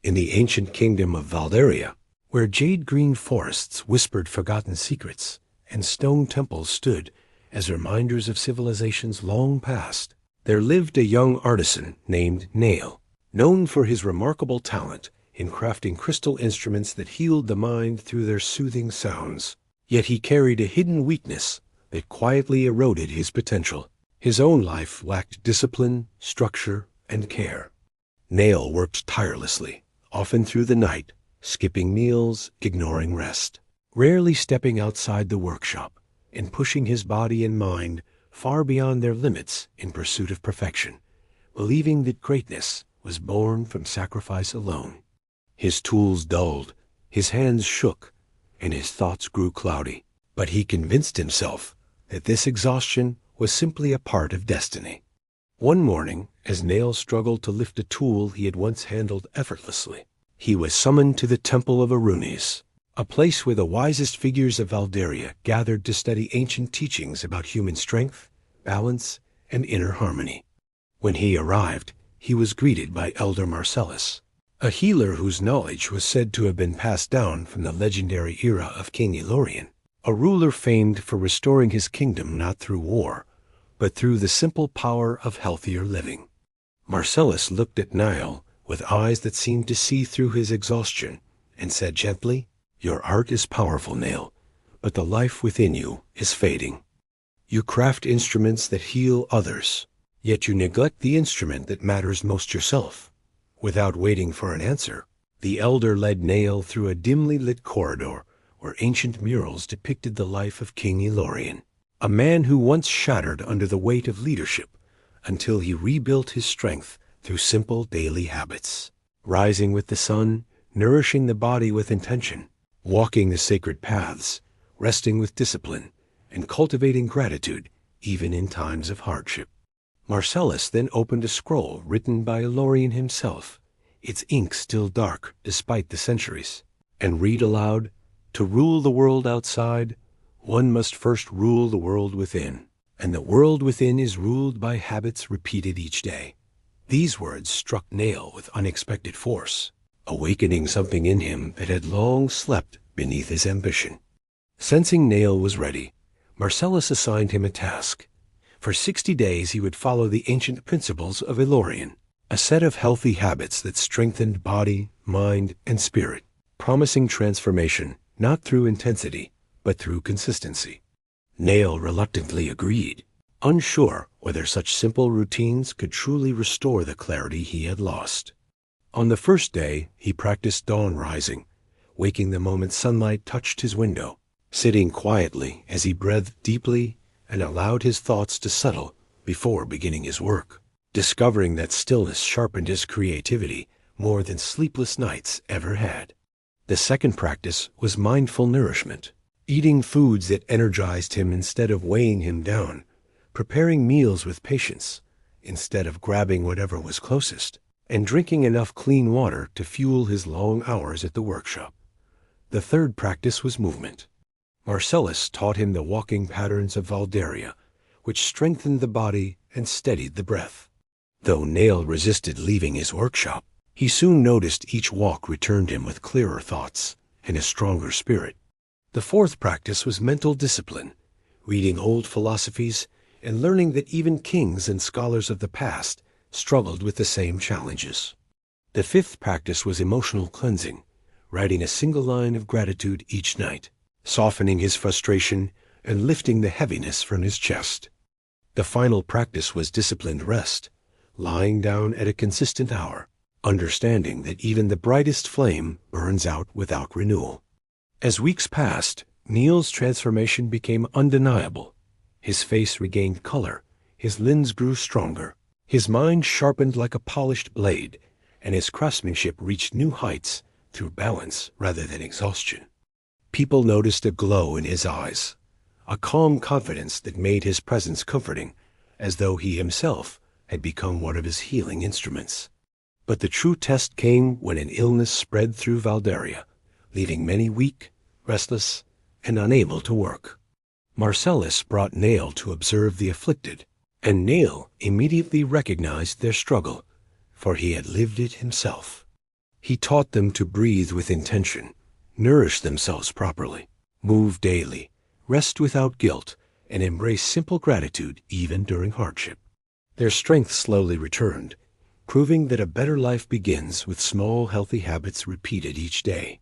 In the ancient kingdom of Valdaria, where jade-green forests whispered forgotten secrets, and stone temples stood as reminders of civilizations long past, there lived a young artisan named Nail, known for his remarkable talent in crafting crystal instruments that healed the mind through their soothing sounds. Yet he carried a hidden weakness that quietly eroded his potential. His own life lacked discipline, structure, and care. Nail worked tirelessly, often through the night, skipping meals, ignoring rest, rarely stepping outside the workshop, and pushing his body and mind far beyond their limits in pursuit of perfection, believing that greatness was born from sacrifice alone. His tools dulled, his hands shook, and his thoughts grew cloudy. But he convinced himself that this exhaustion was simply a part of destiny. One morning, as Nail struggled to lift a tool he had once handled effortlessly, he was summoned to the Temple of Arunes, a place where the wisest figures of Valdaria gathered to study ancient teachings about human strength, balance, and inner harmony. When he arrived, he was greeted by Elder Marcellus, a healer whose knowledge was said to have been passed down from the legendary era of King Elorian, a ruler famed for restoring his kingdom not through war, but through the simple power of healthier living. Marcellus looked at Nail with eyes that seemed to see through his exhaustion and said gently, "Your art is powerful, Nail, but the life within you is fading. You craft instruments that heal others, yet you neglect the instrument that matters most yourself." Without waiting for an answer, the elder led Nail through a dimly lit corridor where ancient murals depicted the life of King Elorian, a man who once shattered under the weight of leadership until he rebuilt his strength through simple daily habits, rising with the sun, nourishing the body with intention, walking the sacred paths, resting with discipline, and cultivating gratitude even in times of hardship. Marcellus then opened a scroll written by Elorian himself, its ink still dark despite the centuries, and read aloud, "To rule the world outside, one must first rule the world within, and the world within is ruled by habits repeated each day." These words struck Nail with unexpected force, awakening something in him that had long slept beneath his ambition. Sensing Nail was ready, Marcellus assigned him a task. For 60 days he would follow the ancient principles of Elorian, a set of healthy habits that strengthened body, mind, and spirit, promising transformation not through intensity, but through consistency. Nail reluctantly agreed, unsure whether such simple routines could truly restore the clarity he had lost. On the first day, he practiced dawn rising, waking the moment sunlight touched his window, sitting quietly as he breathed deeply and allowed his thoughts to settle before beginning his work, discovering that stillness sharpened his creativity more than sleepless nights ever had. The second practice was mindful nourishment, eating foods that energized him instead of weighing him down, preparing meals with patience instead of grabbing whatever was closest, and drinking enough clean water to fuel his long hours at the workshop. The third practice was movement. Marcellus taught him the walking patterns of Valdaria, which strengthened the body and steadied the breath. Though Nail resisted leaving his workshop, he soon noticed each walk returned him with clearer thoughts and a stronger spirit. The fourth practice was mental discipline, reading old philosophies and learning that even kings and scholars of the past struggled with the same challenges. The fifth practice was emotional cleansing, writing a single line of gratitude each night, softening his frustration and lifting the heaviness from his chest. The final practice was disciplined rest, lying down at a consistent hour, understanding that even the brightest flame burns out without renewal. As weeks passed, Nail's transformation became undeniable. His face regained color, his limbs grew stronger, his mind sharpened like a polished blade, and his craftsmanship reached new heights through balance rather than exhaustion. People noticed a glow in his eyes, a calm confidence that made his presence comforting, as though he himself had become one of his healing instruments. But the true test came when an illness spread through Valdaria, leaving many weak, restless, and unable to work. Marcellus brought Nail to observe the afflicted, and Nail immediately recognized their struggle, for he had lived it himself. He taught them to breathe with intention, nourish themselves properly, move daily, rest without guilt, and embrace simple gratitude even during hardship. Their strength slowly returned, proving that a better life begins with small, healthy habits repeated each day.